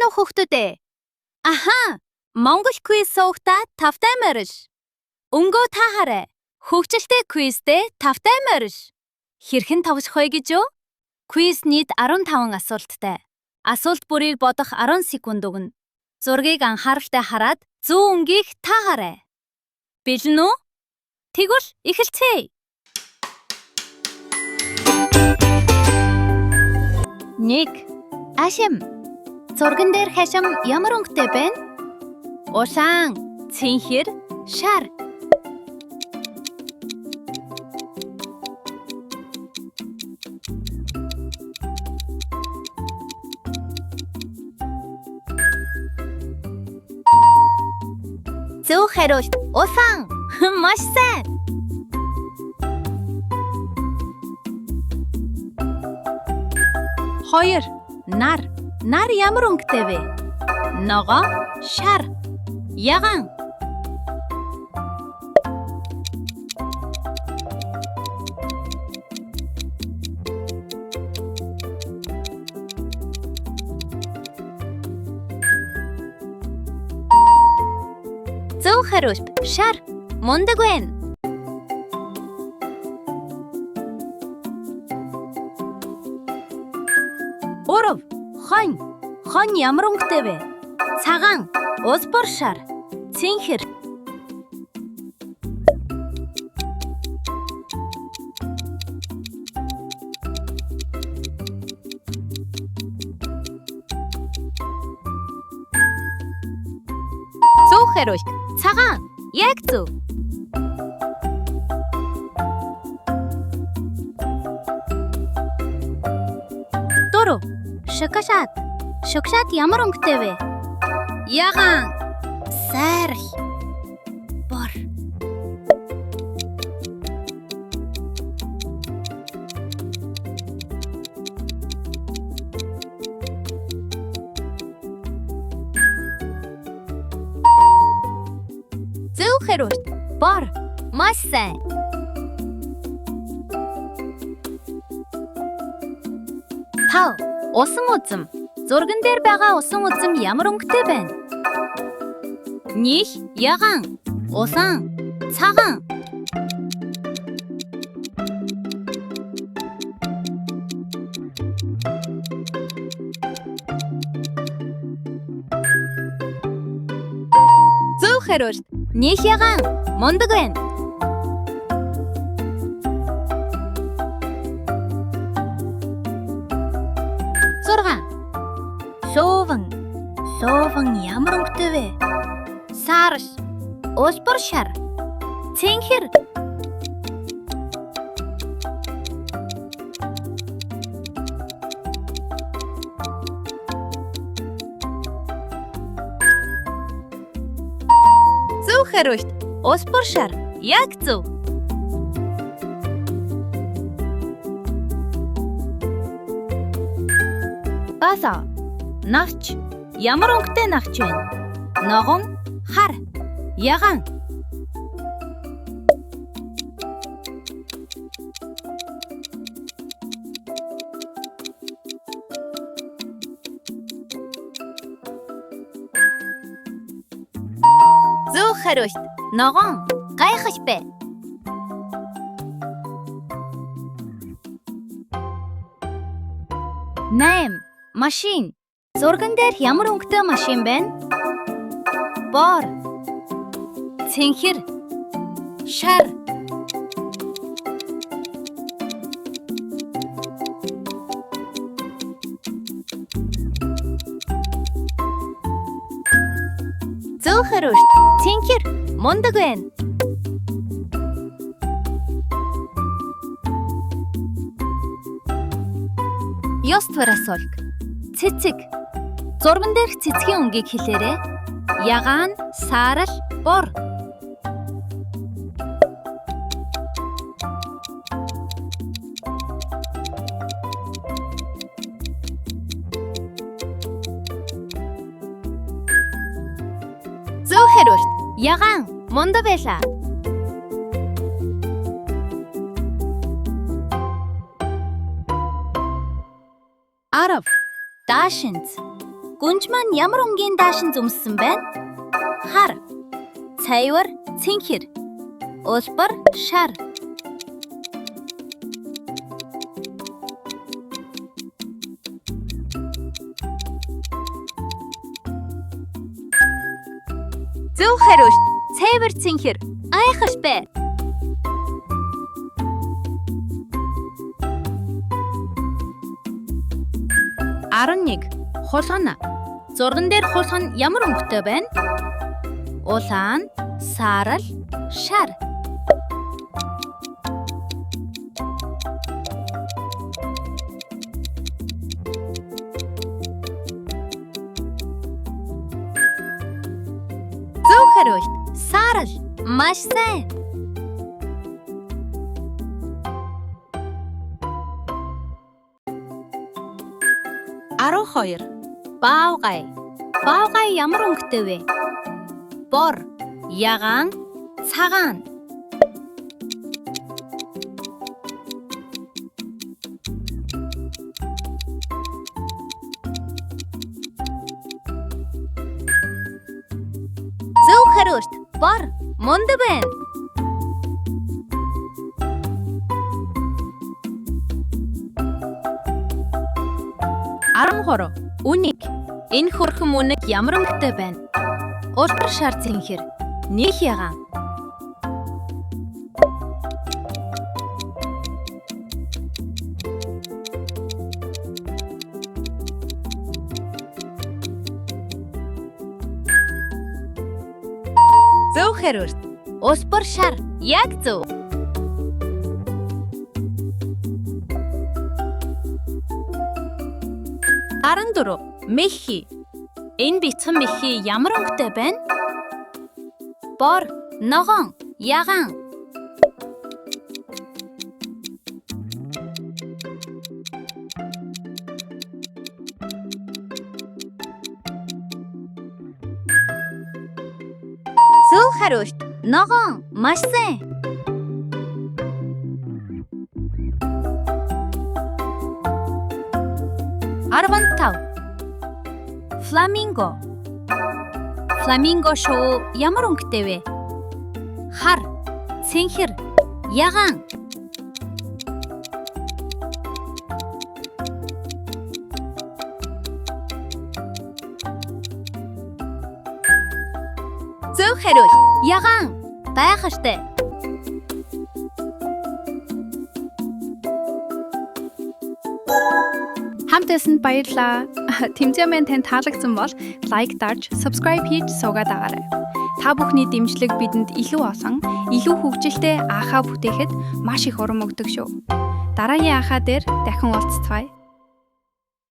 байна уу хүүхдүүдээ? Аха, Монгол квиз суугатаа тавтай мориш. Өнгөө та хараа. Хөгжилтэй квизтэй тавтай мориш. Хэрхэн тавсах вэ гэж юу? Квиз нийт 15 асуулттай. Асуулт бүрийг бодох 10 секунд өгнө. Зургийг анхааралтай хараад зөв өнгийг та хараа. Бэлэн үү? Тэгвэл эхэлцгээе. 1. Ашим. Зурган дээр хашим ямар өнгөтэй байна? Улаан, цэнхэр, шар. Зөв хариулт улаан. Маш сайн. 2. Нар. Нар ямар өнгөтэй вэ? Ногоо, шар, яган. Зөв хариулт шар. Мундаг байна. 3. Хонь. Хонь ямар өнгөтэй вэ? Цагаан, ус бор шар, цэнхэр. Зөв хариулт цагаан. Яг зөв. 4. Шоколад. Шоколад ямар өнгөтэй вэ? Яган, сайрал, бор. Зөв хариулт бор. Маш сайн. 5. Усан үзэм. Зурган дээр байгаа усан үзэм ямар өнгөтэй байна? Них, яган, улаан, цагаан. Зөв хариулт них яган. Мундаг байна. 6. Луван. Луван ямар өнгөтэй вэ? Сарш, ус бор шар, цэнхэр. Зөв хариулт ус бор шар. Яг зөв. 7. Навч. Ямар өнгөтэй навч вэ? Ногон, хар, яган. Зөв хариулт ногон. Гайхаж бай. 8. Машин. Зурган дээр ямар өнгөтэй машин байна? Бор, цэнхэр, шар. Зөв хариулт цэнхэр. Мундаг байна. 9 дугаар асуулт. Цэцэг. Зурган дээрх цэцгийн өнгийг хэлээрэй. Яган, саарал, бор. Зөв хариулт яган. Мундаг байлаа. 10. Даашинз. Гүнж маань ямар өнгийн даашин зүмссэн байна? Хар. Цайвар, цэнхэр. Улбар, шар. Зөв хариулт. Цайвар, цэнхэр. Айхаш бай. Нэг. Хулгана. Зурган дээр хулгана ямар өнгөтэй байна? Улаан, саарал, шар. Зөв хариулт. Саарал. Маш сайн. Хоёр. Баавгай. Баавгай ямар өнгөтэй вэ? Бор, ягаан, цагаан. Зөв хариулт. Бор. Мундаг байна. Үнийг. Энэ хөрхөн үнэг ямар өнгөтэй байна? Улбар, шар, цэнхэр. Нэг ягаан. Зөв хариулт. Улбар, шар. Яг зөв. Мэхи. Энэ бяцхан мэхи ямар өнгөтэй байна? Бор, ногоон, ягаан. Зөв хариулт. Ногоон. Маш сайн. Фламинго. Фламинго шоу ямар өнгөтэй вэ? Хар, цэнхэр, ягаан. Зөв хариулт. Ягаан. Гайхаштай. Хамт байсанд баярлалаа. Тэмцээн маань танд таалагдсан бол лайк дарж, subscribe хийж суугаад агаарай. Та бүхний дэмжлэг бидэнд илүү олон, илүү хөгжилтэй аахаа бүтээхэд маш их урам өгдөг шүү. Дараагийн аахаа дээр дахин уулзцгаая.